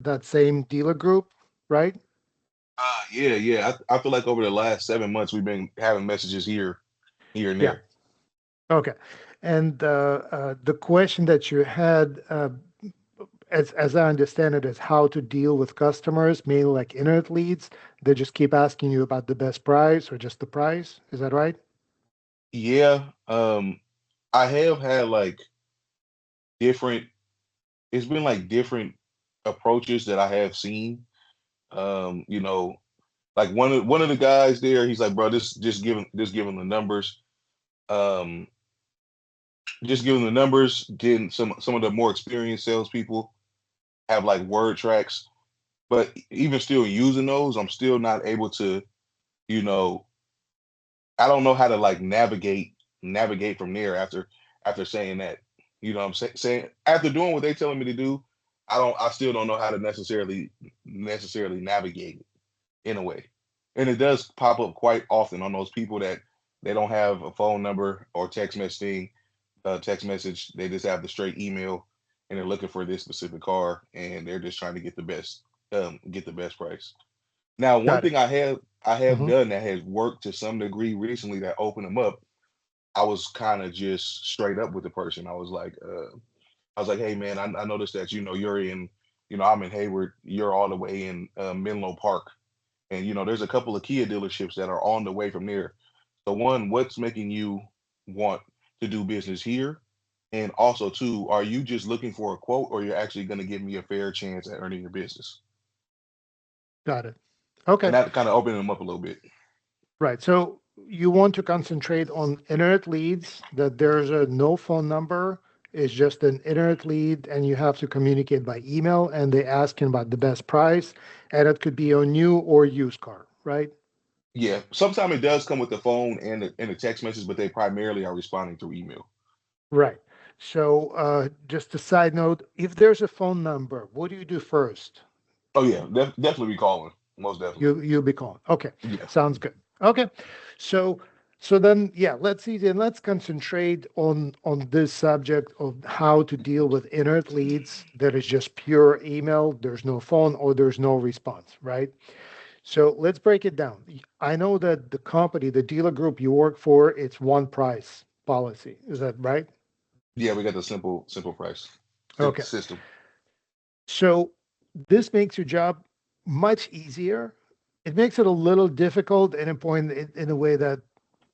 that same dealer group, right? I feel like over the last 7 months we've been having messages here and Yeah. there. Okay. And the question that you had, as I understand it, is how to deal with customers, mainly like internet leads. They just keep asking you about the best price or just the price. Is that right? Yeah, I have had like different. It's been like different approaches that I have seen. You know, like one of the guys there, he's like, bro, just give him the numbers. Um, just give him the numbers. Then some of the more experienced salespeople have like word tracks, but even still using those, I'm still not able to, you know, I don't know how to like navigate from there after saying that. You know what saying? After doing what they telling me to do, I still don't know how to necessarily navigate it in a way. And it does pop up quite often on those people that they don't have a phone number or text message. They just have the straight email and they're looking for this specific car and they're just trying to get the best price. Now, one Got thing it. I have Hmm. done that has worked to some degree recently that opened them up. I was kind of just straight up with the person. I was like, hey man, I noticed that you're in, I'm in Hayward, you're all the way in Menlo Park, and there's a couple of Kia dealerships that are on the way from there. So one, what's making you want to do business here? And also two, are you just looking for a quote or you're actually going to give me a fair chance at earning your business? Got it. And Okay. that kind of opened them up a little bit. Right. So you want to concentrate on internet leads, that there's a no phone number, it's just an internet lead, and you have to communicate by email, and they asking about the best price, and it could be a new or used car, right? Yeah, sometimes it does come with the phone and the text message, but they primarily are responding through email. Right. So just a side note, if there's a phone number, what do you do first? Oh yeah, definitely be calling, most definitely. You'll be calling. Okay, Yeah. sounds good. Okay, so then yeah, let's concentrate on this subject of how to deal with inert leads that is just pure email. There's no phone or there's no response, right? So let's break it down. I know that the company, the dealer group you work for, it's one price policy. Is that right? Yeah, we got the simple price Okay. system. So this makes your job much easier. It makes it a little difficult in a point in a way that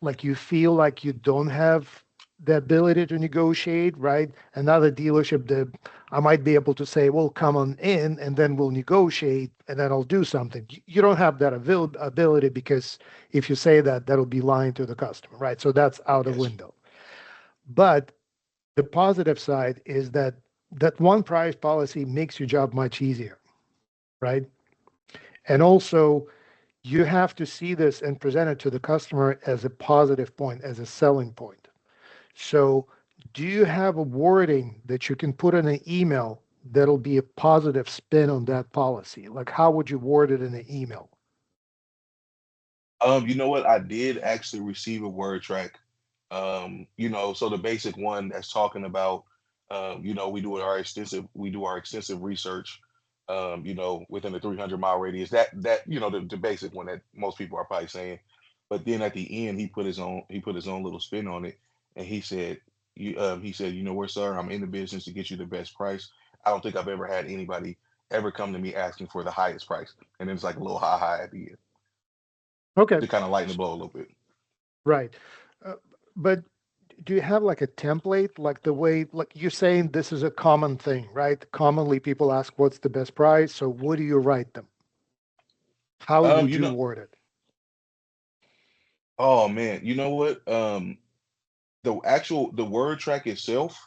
like you feel like you don't have the ability to negotiate, right? Another dealership that I might be able to say, well, come on in and then we'll negotiate and then I'll do something. You don't have that ability because if you say that, that'll be lying to the customer, right? So that's out of Yes. window. But the positive side is that that one price policy makes your job much easier, right? And also, you have to see this and present it to the customer as a positive point, as a selling point. So, do you have a wording that you can put in an email that'll be a positive spin on that policy? Like, how would you word it in an email? You know what? I did actually receive a word track. So the basic one that's talking about, we do our extensive research, within the 300-mile radius. The basic one that most people are probably saying. But then at the end, he put his own little spin on it, and he said, sir, I'm in the business to get you the best price. I don't think I've ever had anybody ever come to me asking for the highest price. And then it's like a little hi at the end Okay, to kind of lighten the s- blow a little bit. right. Uh, but do you have like a template, like the way, like you're saying this is a common thing, right? Commonly people ask what's the best price. So, what do you write them? How Um, would you you know, word it? oh man, you know what? The word track itself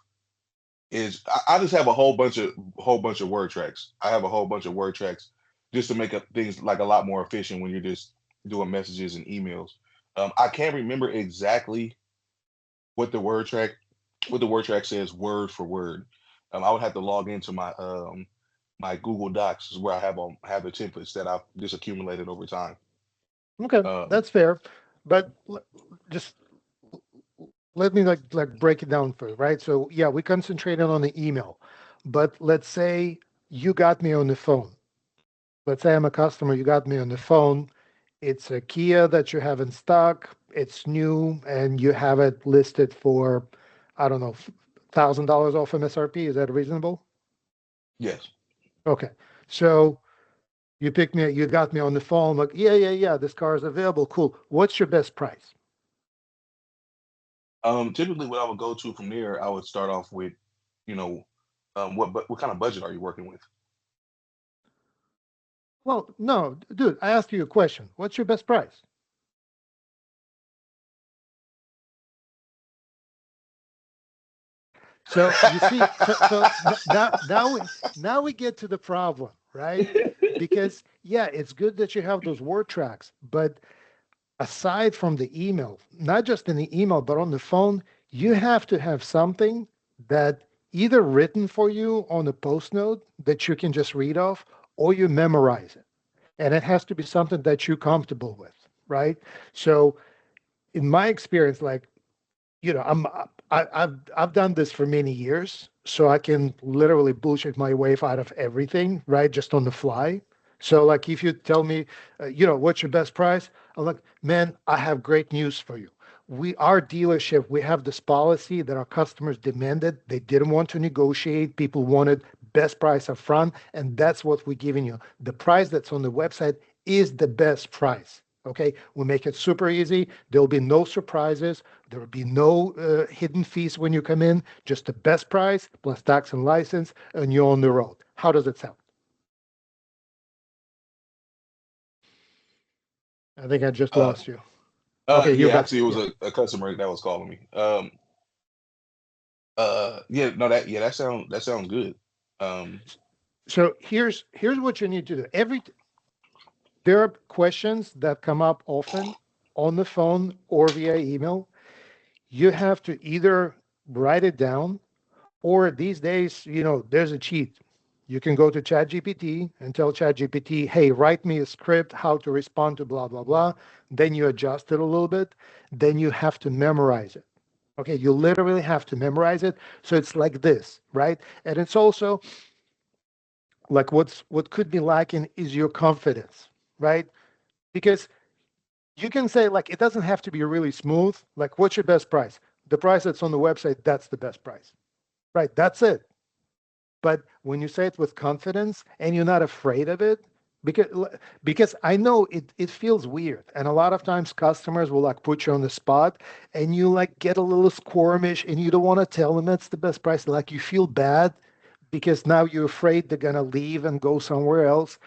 is I just have a whole bunch of word tracks. I have a whole bunch of word tracks just to make up things like a lot more efficient when you're just doing messages and emails. I can't remember exactly what the word track what the word track says word for word. I would have to log into my Google Docs is where I have the templates that I've just accumulated over time. Okay, Um, that's fair. But just let me like break it down first, right? So yeah, we concentrated on the email, but let's say you got me on the phone. let's say I'm a customer, you got me on the phone. It's a Kia that you have in stock. It's new and you have it listed for, I don't know, $1,000 off MSRP. Is that reasonable? Yes. Okay. So you got me on the phone, like, yeah, yeah, yeah, this car is available. Cool. What's your best price? Typically, what I would go to from there, I would start off with, you know, what kind of budget are you working with? Well, no, dude, I asked you a question. What's your best price? So you see, now we get to the problem, right? Because yeah, it's good that you have those word tracks, but aside from the email, not just in the email, but on the phone, you have to have something that either written for you on a post note that you can just read off, or you memorize it. And it has to be something that you're comfortable with, right? So in my experience, like, I've done this for many years, so I can literally bullshit my way out of everything, right? Just on the fly. So, like, if you tell me, what's your best price? I'm like, man, I have great news for you. Our dealership, we have this policy that our customers demanded. They didn't want to negotiate. People wanted best price up front, and that's what we're giving you. The price that's on the website is the best price. Okay, we make it super easy. There'll be no surprises. There will be no hidden fees when you come in, just the best price plus tax and license, and you're on the road. How does it sound? I think I just Uh, lost you. Okay, you're yeah, back. actually, it was Yeah. a customer that was calling me. Yeah, no, that sounds good. Um, So here's what you need to do. There are questions that come up often on the phone or via email. You have to either write it down, or these days, there's a cheat. You can go to ChatGPT and tell ChatGPT, hey, write me a script how to respond to blah, blah, blah. Then you adjust it a little bit. Then you have to memorize it. Okay, you literally have to memorize it. So it's like this, right? And it's also like what could be lacking is your confidence, right? Because you can say like it doesn't have to be really smooth. Like, what's your best price? The price that's on the website, that's the best price. Right. That's it. But when you say it with confidence and you're not afraid of it, because because I know it feels weird, and a lot of times customers will like put you on the spot, and you like get a little squirmish, and you don't want to tell them that's the best price. Like you feel bad because now you're afraid they're gonna leave and go somewhere else,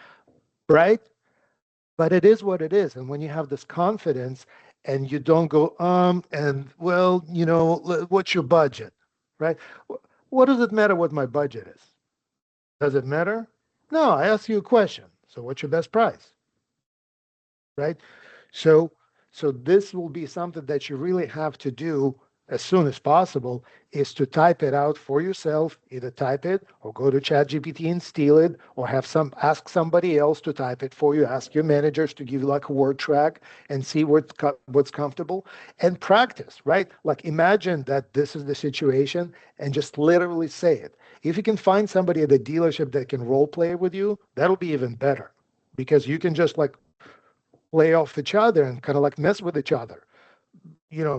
right? But it is what it is, and when you have this confidence and you don't go and well, what's your budget, right? What does it matter what my budget is? Does it matter? No, I asked you a question. So what's your best price? Right? So so this will be something that you really have to do as soon as possible is to type it out for yourself, either type it or go to ChatGPT and steal it, or have some ask somebody else to type it for you, ask your managers to give you like a word track and see what's comfortable and practice, right? Like imagine that this is the situation and just literally say it. If you can find somebody at the dealership that can role play with you, that'll be even better because you can just like play off each other and kind of like mess with each other.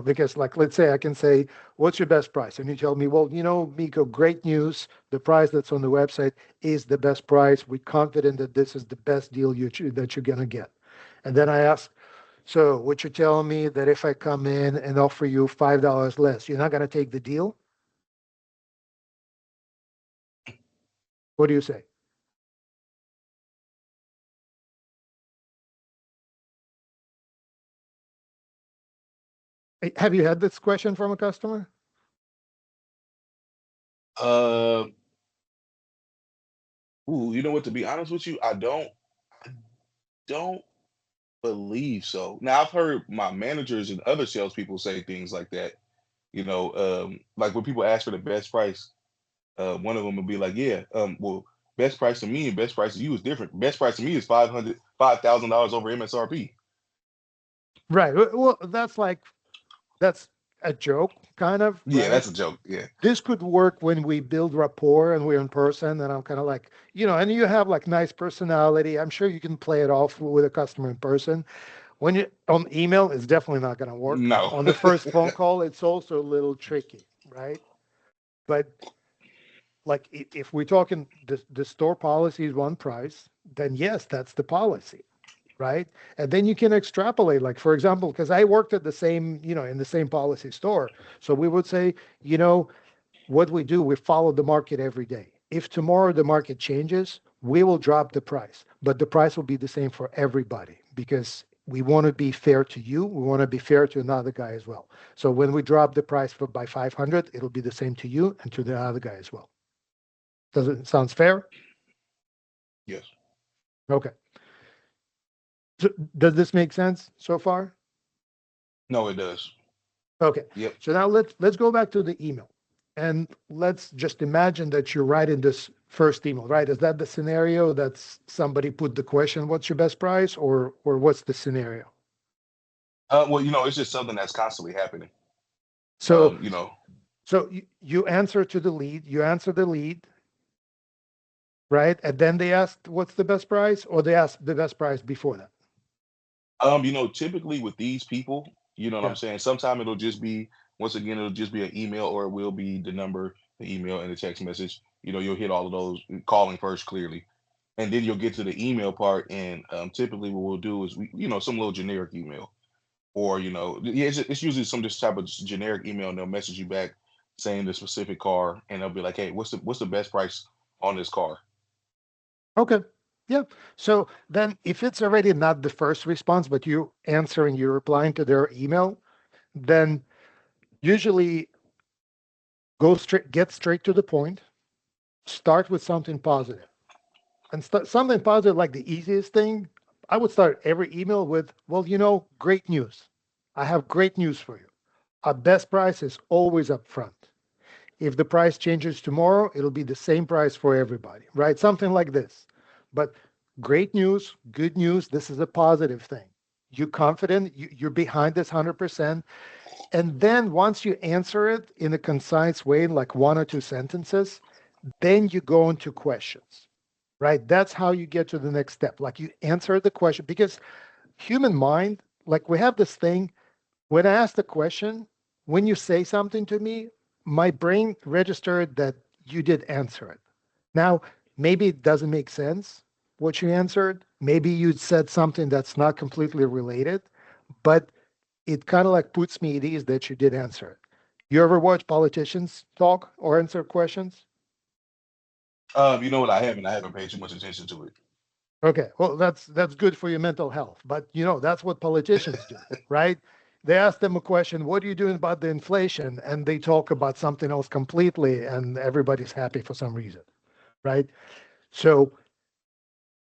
Because like let's say I can say, what's your best price? And you tell me, well, Miko, great news. The price that's on the website is the best price. We're confident that this is the best deal that you're gonna get. And then I ask, so what you're telling me that if I come in and offer you $5 less, you're not gonna take the deal? What do you say? Have you had this question from a customer? uh, ooh, you know what? To be honest with you, I don't believe so. Now I've heard my managers and other salespeople say things like that. Like when people ask for the best price, one of them will be like, "Yeah, well, best price to me and best price to you is different. Best price to me is $5,000 over MSRP." Right. Well, that's a joke, kind of, Yeah, right? that's a joke. Yeah. This could work when we build rapport and we're in person, and I'm kind of like, and you have like nice personality. I'm sure you can play it off with a customer in person. When you on email, it's definitely not going to work. No. On the first phone call, it's also a little tricky, right? But like if we're talking the store policy is one price, then yes, that's the policy, right? And then you can extrapolate, like for example, because I worked at the same, in the same policy store. So we would say, you know, what we do, we follow the market every day. If tomorrow the market changes, we will drop the price, but the price will be the same for everybody because we want to be fair to you. We want to be fair to another guy as well. So when we drop the price by 500, it'll be the same to you and to the other guy as well. Does it sounds fair? Yes. Okay. So does this make sense so far? No, it does. Okay. Yep. So now let's go back to the email. And let's just imagine that you're writing this first email, right? Is that the scenario that's somebody put the question, what's your best price, or what's the scenario? Well, it's just something that's constantly happening. So You know, so you answer to the lead, you answer the lead, right? And then they asked what's the best price, or they asked the best price before that. typically with these people, you know what I'm Yeah. saying? Sometimes it'll just be once again, it'll just be an email or it will be the number, the email, and the text message. You'll hit all of those calling first clearly. And then you'll get to the email part. And typically what we'll do is some little generic email. Or, yeah, it's usually some this type of generic email and they'll message you back saying the specific car and they'll be like, hey, what's the best price on this car? Okay. Yeah. So then if it's already not the first response, but you're replying to their email, then usually get straight to the point, start with something positive. And something positive, like the easiest thing, I would start every email with, well, great news. I have great news for you. Our best price is always up front. If the price changes tomorrow, it'll be the same price for everybody, right? Something like this. But great news, good news, this is a positive thing. You're confident, you're behind this 100%. And then once you answer it in a concise way, like one or two sentences, then you go into questions, right? That's how you get to the next step. Like you answer the question because human mind, like we have this thing, when I ask the question, when you say something to me, my brain registered that you did answer it. Now, maybe it doesn't make sense what you answered. Maybe you said something that's not completely related, but it kind of like puts me at ease that you did answer it. You ever watch politicians talk or answer questions? You know what? I haven't paid too much attention to it. Okay, well, that's good for your mental health, but that's what politicians do, right? They ask them a question, "What are you doing about the inflation?" And they talk about something else completely, and everybody's happy for some reason, right? So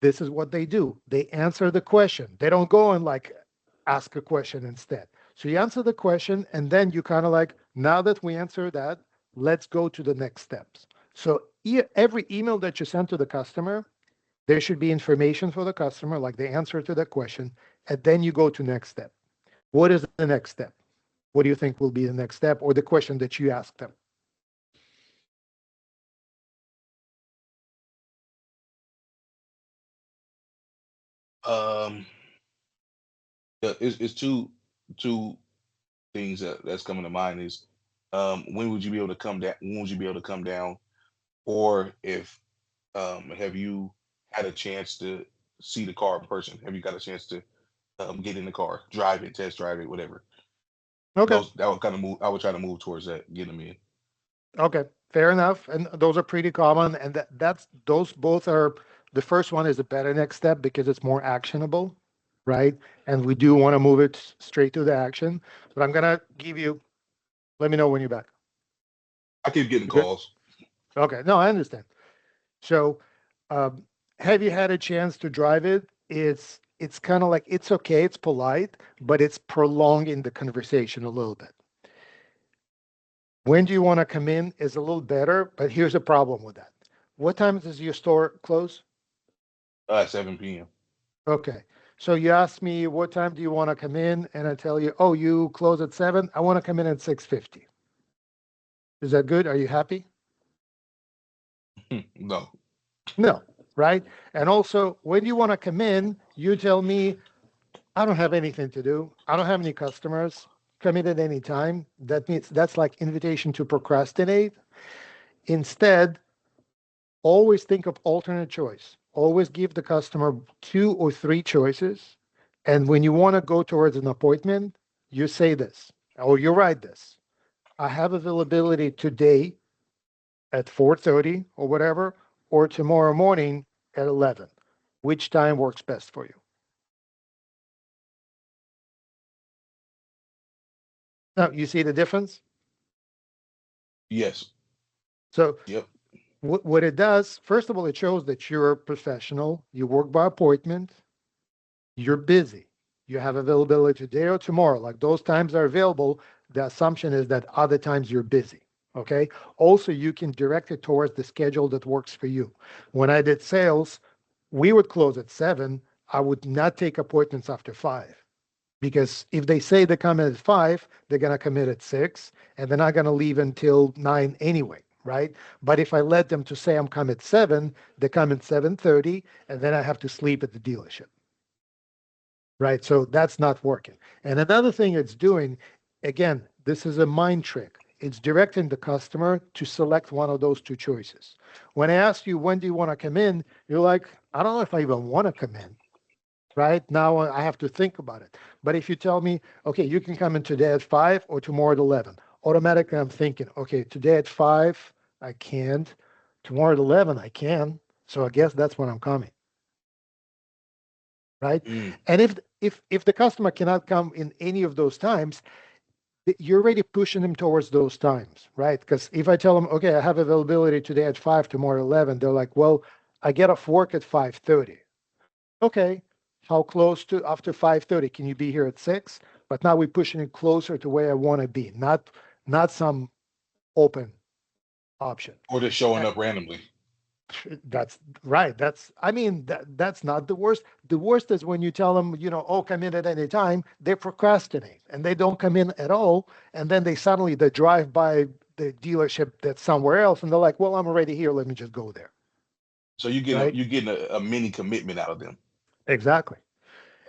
this is what they do. They answer the question. They don't go and like ask a question instead. So you answer the question, and then you kind of like, now that we answer that, let's go to the next steps. So every email that you send to the customer, there should be information for the customer, like the answer to the question, and then you go to next step. What is the next step? What do you think will be the next step, or the question that you ask them? Um, yeah, it's two things that's coming to mind is when would you be able to come down? When would you be able to come down? Or if have you had a chance to see the car in person? Have you got a chance to get in the car, drive it, test drive it, whatever? Okay, Those that would kind of move. I would try to move towards that, getting them in. okay, fair enough. And those are pretty common, and that's those both are. The first one is a better next step because it's more actionable, right? And we do want to move it straight to the action. But I'm gonna give you. Let me know when you're back. I keep getting You good? calls. Okay. No, I understand. So, um, have you had a chance to drive it? It's kind of like it's okay, it's polite, but it's prolonging the conversation a little bit. When do you want to come in is a little better, but here's a problem with that. What time does your store close? 7 p.m. Okay. So you ask me, what time do you want to come in? And I tell you, oh, you close at 7. I want to come in at 6:50. Is that good? Are you happy? No. No, right? And also, when you want to come in, you tell me, I don't have anything to do. I don't have any customers. Come in at any time. That means that's like invitation to procrastinate. Instead, always think of alternate choice. Always give the customer 2 or 3 choices. And when you want to go towards an appointment, you say this, or you write this. I have availability today at 4:30 or whatever, or tomorrow morning at 11. Which time works best for you? Now, you see the difference? Yes. So Yep. what it does, first of all, it shows that you're a professional. You work by appointment. You're busy. You have availability today or tomorrow. Like those times are available. The assumption is that other times you're busy. Okay. Also, you can direct it towards the schedule that works for you. When I did sales, we would close at 7. I would not take appointments after 5 because if they say they come in at 5, they're going to come in at 6 and they're not going to leave until 9 anyway. Right. But if I let them to say I'm coming at 7, they come at 7:30 and then I have to sleep at the dealership. Right. So that's not working. And another thing it's doing, again, this is a mind trick. It's directing the customer to select one of those 2 choices. When I ask you, when do you want to come in? You're like, I don't know if I even want to come in. Right now, I have to think about it. But if you tell me, okay, you can come in today at 5 or tomorrow at 11, automatically I'm thinking, okay, today at 5, I can't. Tomorrow at 11, I can. So I guess that's when I'm coming. Right? Mm. And if the customer cannot come in any of those times, you're already pushing them towards those times, right? Because if I tell them, okay, I have availability today at 5, tomorrow at 11, they're like, well, I get off work at 5:30. Okay, how close to after 5:30? Can you be here at 6? But now we're pushing it closer to where I want to be, not some open option. Or just showing Uh, up randomly. That's right. I mean, that's not the worst. The worst is when you tell them, oh, come in at any time, they procrastinate and they don't come in at all. And then they drive by the dealership that's somewhere else and they're like, well, I'm already here. Let me just go there. So Right. you're getting a mini commitment out of them. Exactly.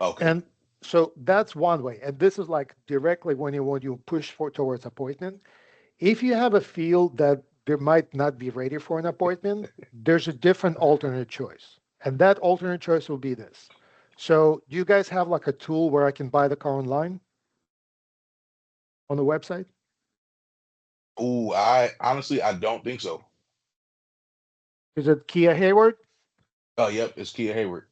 Okay. And so that's one way. And this is like directly when you push for towards appointment. If you have a feel that they might not be ready for an appointment, there's a different alternate choice. And that alternate choice will be this. So, do you guys have like a tool where I can buy the car online on the website? Ooh, I honestly I don't think so. Is it Kia Hayward? Oh, yep, it's Kia Hayward.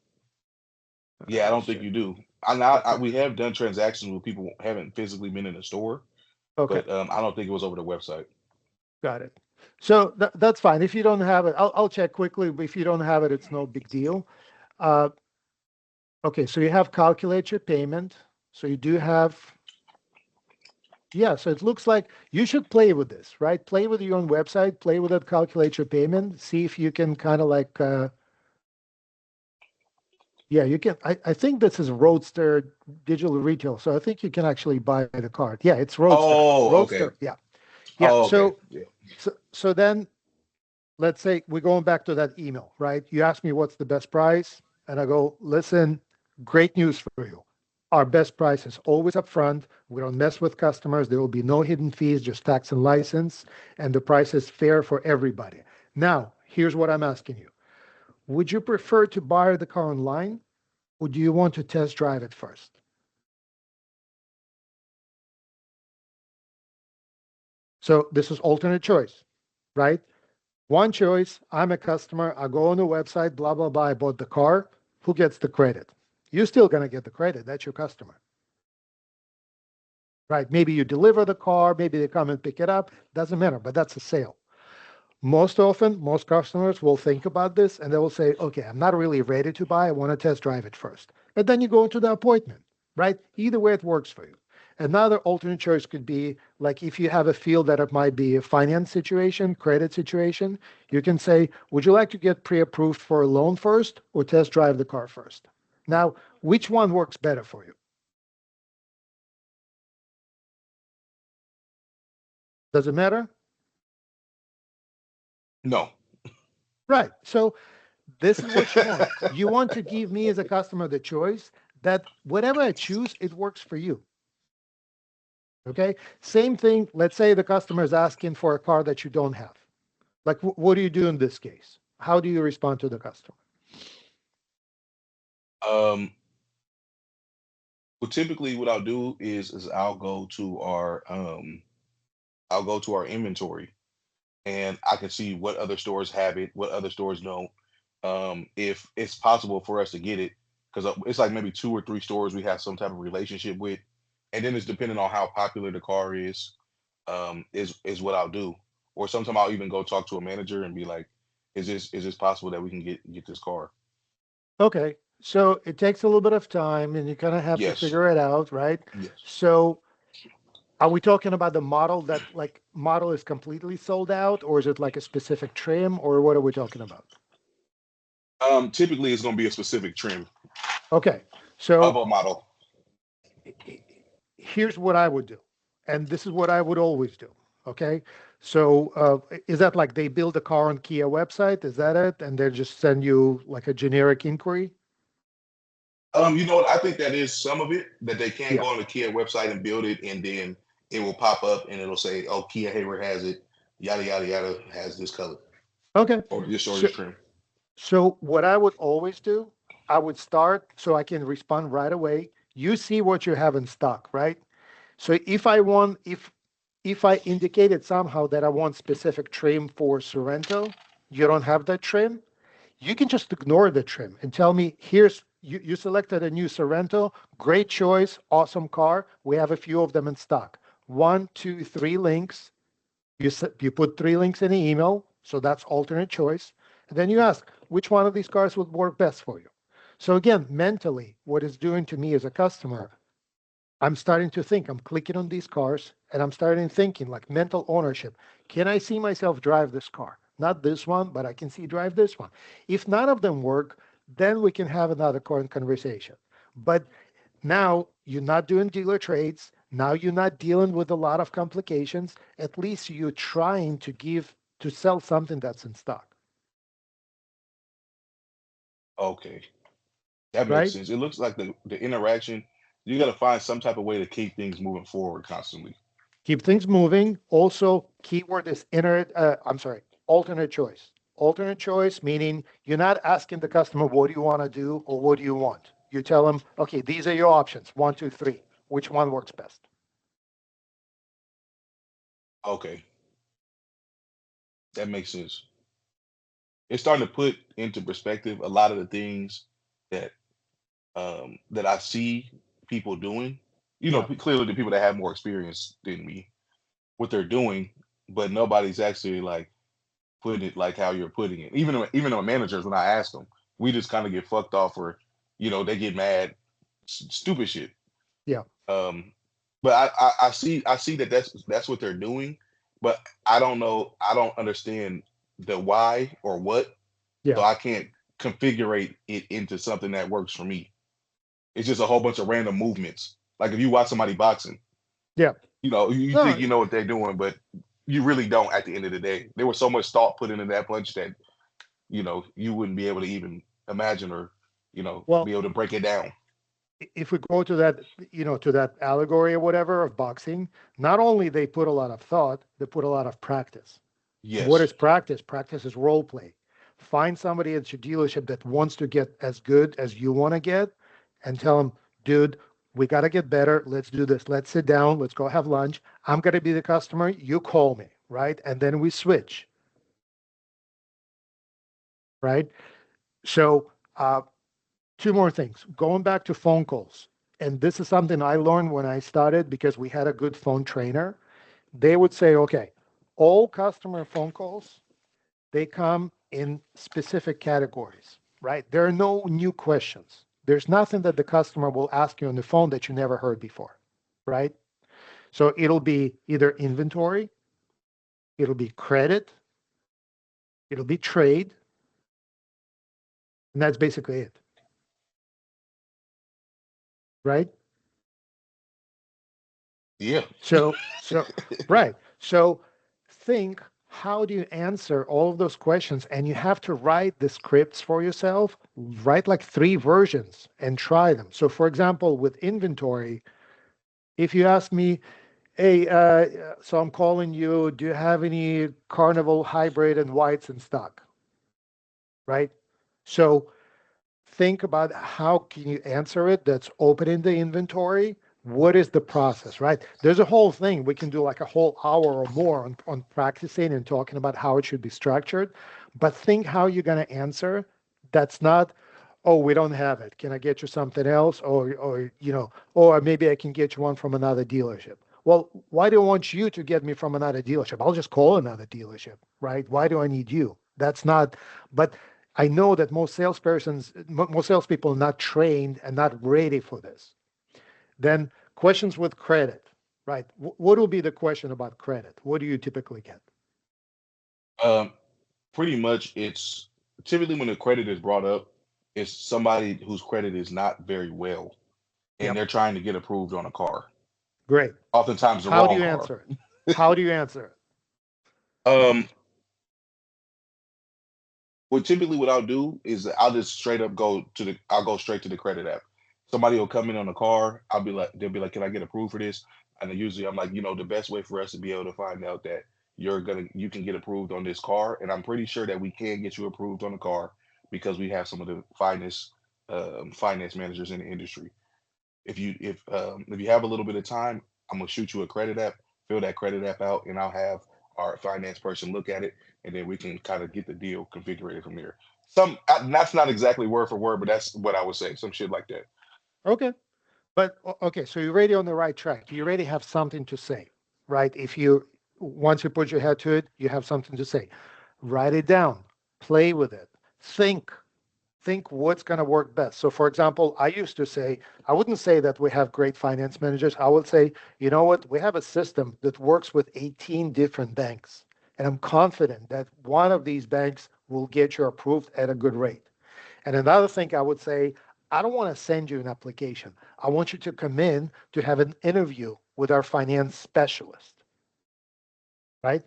Yeah, I Let me don't think see. you do. I Okay. we have done transactions where people haven't physically been in the store, Okay. but I don't think it was over the website. Got it. So that's fine. If you don't have it, I'll check quickly. But if you don't have it, it's no big deal. Uh, okay. So you have calculate your payment. So you do have. Yeah, so it looks like you should play with this, right? Play with your own website, play with it, calculate your payment, see if you can kind of like, yeah, you can. I think this is Roadster Digital Retail, so I think you can actually buy the card. Yeah, it's Roadster. Oh, okay. Roadster, yeah. Yeah, Oh, okay. so Yeah. so then let's say we're going back to that email, right? You ask me what's the best price, and I go, listen, great news for you. Our best price is always upfront. We don't mess with customers. There will be no hidden fees, just tax and license, and the price is fair for everybody. Now, here's what I'm asking you. Would you prefer to buy the car online, or do you want to test drive it first? So this is alternate choice, right? One choice, I'm a customer, I go on the website, blah, blah, blah, I bought the car. Who gets the credit? You're still going to get the credit. That's your customer, right? Maybe you deliver the car, maybe they come and pick it up. Doesn't matter, but that's a sale. Most often, most customers will think about this and they will say, okay, I'm not really ready to buy. I want to test drive it first. And then you go into the appointment, right? Either way, it works for you. Another alternate choice could be like if you have a feel that it might be a finance situation, credit situation, you can say, would you like to get pre approved for a loan first or test drive the car first? Now, which one works better for you? Does it matter? No. Right. So this is what you want. You want to give me as a customer the choice that whatever I choose, it works for you. Okay. Same thing. Let's say the customer is asking for a car that you don't have. Like, what do you do in this case? How do you respond to the customer? Um, well, typically what I'll do is I'll go to our inventory and I can see what other stores have it, what other stores don't. If it's possible for us to get it, because it's like maybe two or three stores we have some type of relationship with, and then it's depending on how popular the car is what I'll do. Or sometimes I'll even go talk to a manager and be like, is this possible that we can get this car? Okay. So it takes a little bit of time and you kind of have to Yes, figure it out, right? yes. So are we talking about the model that like model is completely sold out, or is it like a specific trim, or what are we talking about? Typically it's gonna be a specific trim Okay. of So a model. here's what I would do, and this is what I would always do. Okay. So is that like they build a car on Kia website? Is that it? And they just send you like a generic inquiry? You know what? I think that is some of it that they can Yeah. go on the Kia website and build it, and then it will pop up and it'll say, "Oh, Kia Hayward has it. Yada yada yada has this color Okay. or So this trim." So what I would always do, I would start so I can respond right away. You see what you have in stock, right? So if I indicated somehow that I want specific trim for Sorrento, you don't have that trim, you can just ignore the trim and tell me, here's you selected a new Sorrento, great choice, awesome car. We have a few of them in stock. One, two, three links. You put three links in the email, so that's alternate choice. And then you ask which one of these cars would work best for you. So again, mentally, what it's doing to me as a customer, I'm starting to think, I'm clicking on these cars and I'm starting thinking like mental ownership. Can I see myself drive this car? Not this one, but I can see drive this one. If none of them work, then we can have another conversation. But now you're not doing dealer trades. Now you're not dealing with a lot of complications. At least you're trying to sell something that's in stock, Okay, that makes right? sense. It looks like the interaction. You got to find some type of way to keep things moving forward constantly. Keep things moving. Also, keyword is alternate choice. Alternate choice meaning you're not asking the customer, what do you want to do or what do you want? You tell them, okay, these are your options. One, two, three. Which one works best? Okay, that makes sense. It's starting to put into perspective a lot of the things that that I see people doing. You know, Yeah. clearly the people that have more experience than me, what they're doing, but nobody's actually like putting it like how you're putting it. Even though managers, when I ask them, we just kind of get fucked off, or they get mad, stupid shit. Yeah. Um, but I see that that's what they're doing, but I don't know, I don't understand the why or what, Yeah. so I can't configure it into something that works for me. It's just a whole bunch of random movements. Like if you watch somebody boxing, Yeah. you think No, you know what they're doing, but you really don't at the end of the day. There was so much thought put into that punch that, you wouldn't be able to even imagine or, be well, able to break it down. if we go to that, to that allegory or whatever of boxing, not only they put a lot of thought, they put a lot of practice. And what Yes. is practice? Practice is role play. Find somebody at your dealership that wants to get as good as you want to get and tell them, dude, we got to get better. Let's do this. Let's sit down. Let's go have lunch. I'm going to be the customer. You call me, right? And then we switch, right? So, two more things. Going back to phone calls. And this is something I learned when I started because we had a good phone trainer. They would say, okay, all customer phone calls, they come in specific categories, right? There are no new questions. There's nothing that the customer will ask you on the phone that you never heard before, right? So it'll be either inventory, it'll be credit, it'll be trade, and that's basically it. right? Yeah. So right. So think, how do you answer all of those questions? And you have to write the scripts for yourself, write like 3 versions and try them. So for example, with inventory, if you ask me, hey, so I'm calling you, do you have any Carnival hybrid and whites in stock? Right? So think about how can you answer it that's open in the inventory. What is the process, right? There's a whole thing. We can do like a whole hour or more on practicing and talking about how it should be structured. But think how you're going to answer. That's not, oh, we don't have it. Can I get you something else? Or maybe I can get you one from another dealership. Well, why do I want you to get me from another dealership? I'll just call another dealership, right? Why do I need you? That's not, but I know that most salespeople are not trained and not ready for this. Then questions with credit, right? What will be the question about credit? What do you typically get? Um, Pretty much it's typically when the credit is brought up, it's somebody whose credit is not very well and Yep, they're trying to get approved on a car. great. Oftentimes the How do wrong you car. answer it? How do you answer it? Um, Well, typically what I'll do is I'll just straight up I'll go straight to the credit app. Somebody will come in on the car. They'll be like, can I get approved for this? And then usually I'm like, the best way for us to be able to find out that you can get approved on this car. And I'm pretty sure that we can get you approved on the car because we have some of the finest finance managers in the industry. If you have a little bit of time, I'm gonna shoot you a credit app, fill that credit app out, and I'll have our finance person look at it, and then we can kind of get the deal configured from there. That's not exactly word for word, but that's what I would say. Some shit like that. Okay. But okay, so you're already on the right track. You already have something to say, right? If you once you put your head to it, you have something to say. Write it down, play with it, think, think what's going to work best. So, for example, I used to say, I wouldn't say that we have great finance managers. I would say, you know what, we have a system that works with 18 different banks, and I'm confident that one of these banks will get you approved at a good rate. And another thing I would say, I don't want to send you an application. I want you to come in to have an interview with our finance specialist, right?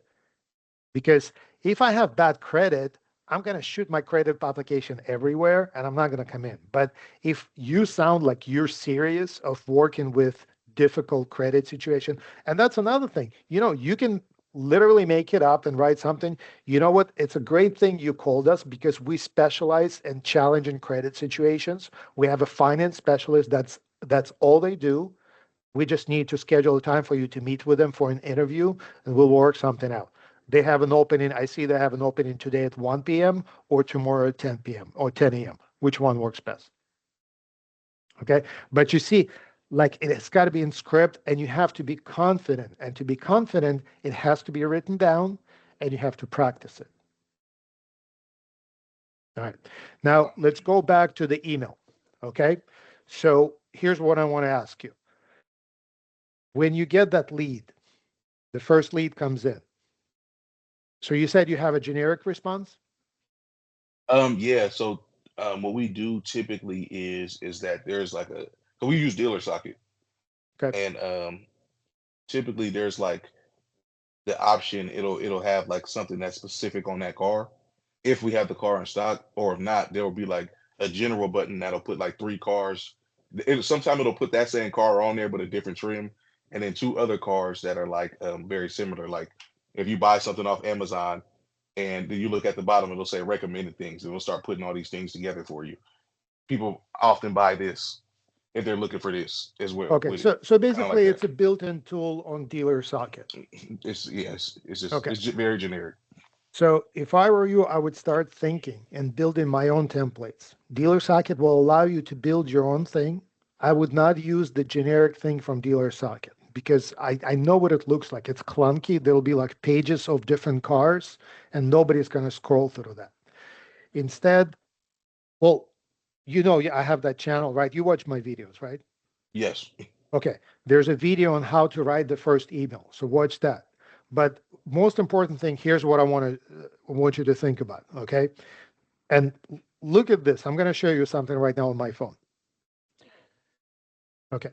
Because if I have bad credit, I'm going to shoot my credit application everywhere and I'm not going to come in. But if you sound like you're serious of working with difficult credit situation, and that's another thing, you can literally make it up and write something. You know what? It's a great thing you called us because we specialize in challenging credit situations. We have a finance specialist that's all they do. We just need to schedule a time for you to meet with them for an interview and we'll work something out. They have an opening. I see they have an opening today at 1 p.m. or tomorrow at 10 p.m. or 10 a.m. Which one works best? Okay. But you see, like it's got to be in script and you have to be confident. And to be confident, it has to be written down and you have to practice it. All right. Now let's go back to the email. Okay. So here's what I want to ask you. When you get that lead, the first lead comes in. So you said you have a generic response? Yeah. So what we do typically is that there's like so we use dealer socket, Okay. and typically there's like the option. It'll have like something that's specific on that car if we have the car in stock, or if not, there will be like a general button that'll put like 3 cars. Sometimes it'll put that same car on there, but a different trim, and then 2 other cars that are like very similar. Like if you buy something off Amazon, and then you look at the bottom, it'll say recommended things, and it'll start putting all these things together for you. People often buy this if they're looking for this as well Okay. with it, So kind of like basically that. it's a built-in tool on dealer socket. It's yes, Okay. very generic. So if I were you, I would start thinking and building my own templates. Dealer socket will allow you to build your own thing. I would not use the generic thing from dealer socket because I know what it looks like. It's clunky. There'll be like pages of different cars and nobody's going to scroll through that. Instead, well, I have that channel, right? You watch my videos, right? Yes. Okay, there's a video on how to write the first email. So watch that. But most important thing, here's what I want you to think about. Okay. And look at this. I'm going to show you something right now on my phone. Okay.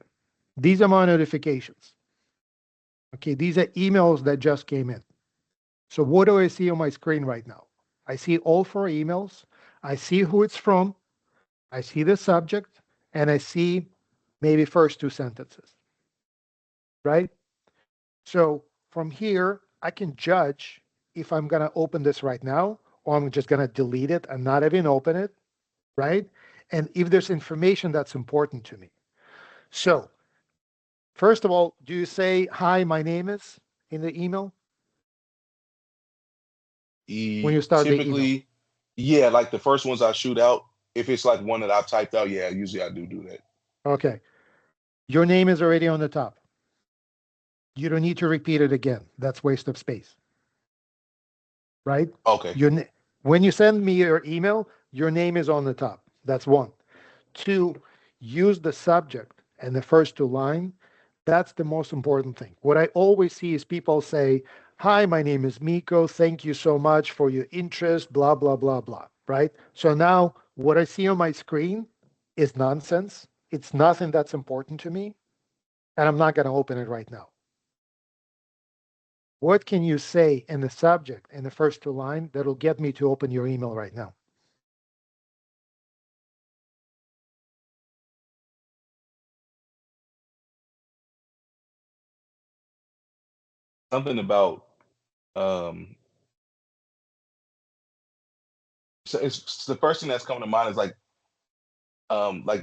These are my notifications. Okay. These are emails that just came in. So what do I see on my screen right now? I see all 4 emails. I see who it's from. I see the subject, and I see maybe first 2 sentences, right? So from here, I can judge if I'm going to open this right now, or I'm just going to delete it and not even open it, right? And if there's information that's important to me. So first of all, do you say, hi, my name is in the email when you start the email? Typically, yeah, like the first ones I shoot out, if it's like one that I've typed out, yeah, usually I do that. Okay. Your name is already on the top. You don't need to repeat it again. That's waste of space, right? Okay. When you send me your email, your name is on the top. That's one. Two, use the subject and the first 2 line. That's the most important thing. What I always see is people say, hi, my name is Miko. Thank you so much for your interest, blah, blah, blah, blah, right? So now what I see on my screen is nonsense. It's nothing that's important to me, and I'm not going to open it right now. What can you say in the subject in the first 2 line that'll get me to open your email right now? Something about um so it's the first thing that's coming to mind is like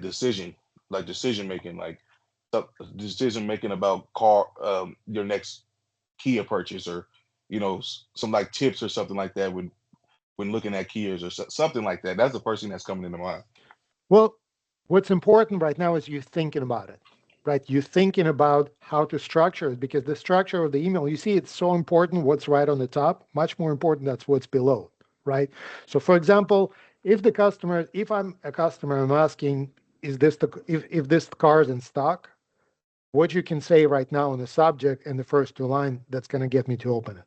decision making, like decision making about car your next Kia purchase, or some like tips or something like that when looking at Kias or something like that. That's the first thing that's coming into mind. Well, what's important right now is you thinking about it, right? You're thinking about how to structure it because the structure of the email, you see, it's so important what's right on the top, much more important that's what's below, right? So, for example, if I'm a customer, I'm asking, if this car is in stock, what you can say right now on the subject and the first 2 line that's going to get me to open it.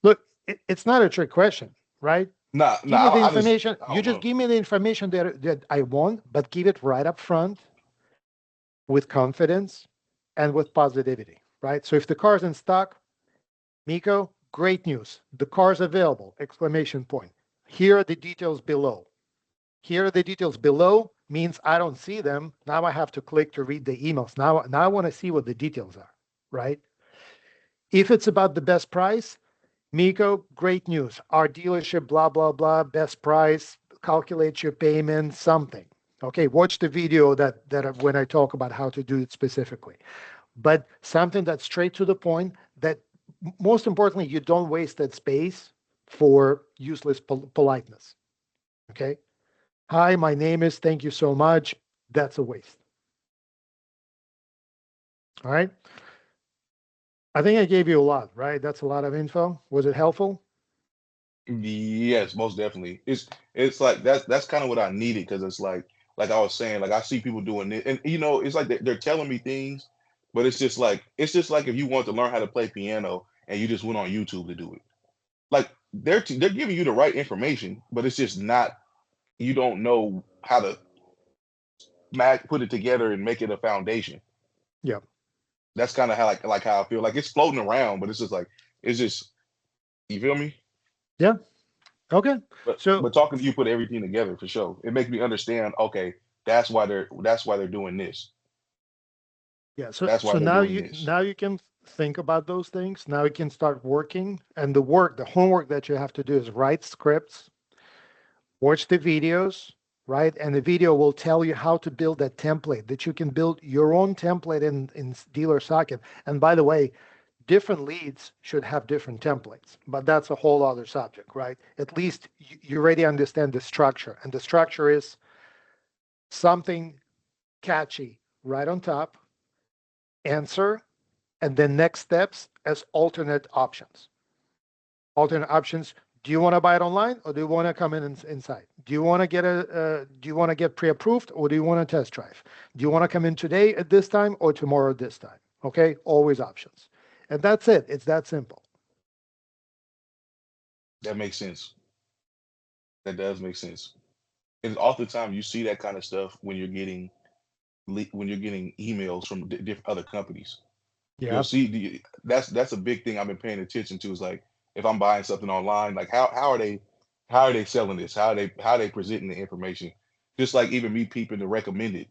Look, it's not a trick question, right? Nah, Give me the nah. information. I You don't just know. give me the information that I want, but give it right up front with confidence and with positivity, right? So if the car's in stock, Miko, great news. The car's available, exclamation point. Here are the details below. Here are the details below means I don't see them. Now I have to click to read the emails. Now I want to see what the details are, right? If it's about the best price, Miko, great news. Our dealership, blah, blah, blah, best price, calculate your payment, something. Okay, watch the video that when I talk about how to do it specifically. But something that's straight to the point that most importantly, you don't waste that space for useless politeness. Okay. Hi, my name is, thank you so much. That's a waste. All right. I think I gave you a lot, right? That's a lot of info. Was it helpful? Yes, most definitely. It's like that's kind of what I needed, because it's like I was saying, like I see people doing it, and it's like they're telling me things, but it's just like if you want to learn how to play piano and you just went on YouTube to do it. Like they're giving you the right information, but it's just not, you don't know how to put it together and make it a foundation. Yeah. That's kind of how how I feel. Like it's floating around, but it's just like it's just, you feel me? Yeah. Okay. But So talking to you put everything together for sure. It makes me understand. Okay, that's why they're doing this. yeah, so That's why so they're now doing you this. now you can think about those things. Now you can start working, and the homework that you have to do is write scripts, watch the videos, right? And the video will tell you how to build that template that you can build your own template in Dealer Socket. And by the way, different leads should have different templates, but that's a whole other subject, right? At least you already understand the structure, and the structure is something catchy right on top, answer, and then next steps as alternate options. Alternate options, Do you want to buy it online or do you want to come in inside? Do you want to get pre-approved or do you want to test drive? Do you want to come in today at this time or tomorrow at this time? Okay, always options. And that's it. It's that simple. That makes sense. That does make sense. And oftentimes you see that kind of stuff when you're getting when you're getting emails from different other companies. You'll Yeah. see that's a big thing I've been paying attention to is like if I'm buying something online, like how are they selling this? How are they presenting the information? Just like even me peeping the recommended.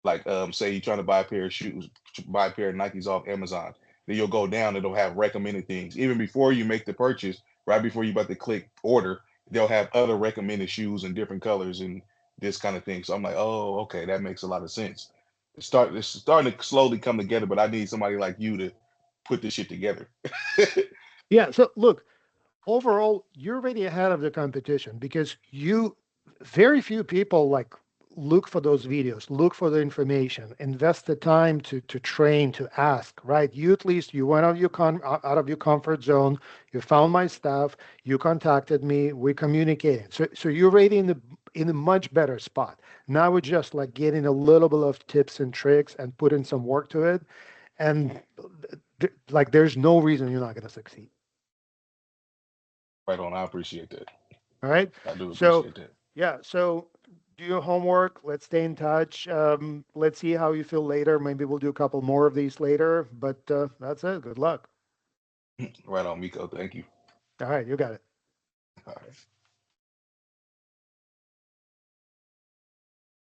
Like say you're trying to buy a pair of shoes, buy a pair of Nikes off Amazon. Then you'll go down, it'll have recommended things. Even before you make the purchase, right before you about to click order, they'll have other recommended shoes in different colors and this kind of thing. So I'm like, oh, okay, that makes a lot of sense. It's starting to slowly come together, but I need somebody like you to put this shit together. Yeah. So look, overall, you're already ahead of the competition because very few people like look for those videos, look for the information, invest the time to train, to ask, right? You at least you went out of out of your comfort zone, you found my stuff, you contacted me, we communicated. So you're already in a much better spot. Now we're just like getting a little bit of tips and tricks and putting some work to it. And like there's no reason you're not going to succeed. Right on. I appreciate that. All right. I do So, appreciate that. yeah. So, do your homework. Let's stay in touch. Let's see how you feel later. Maybe we'll do a couple more of these later. But that's it. Good luck. Right on, Miko. Thank you. All right. You got it. All right.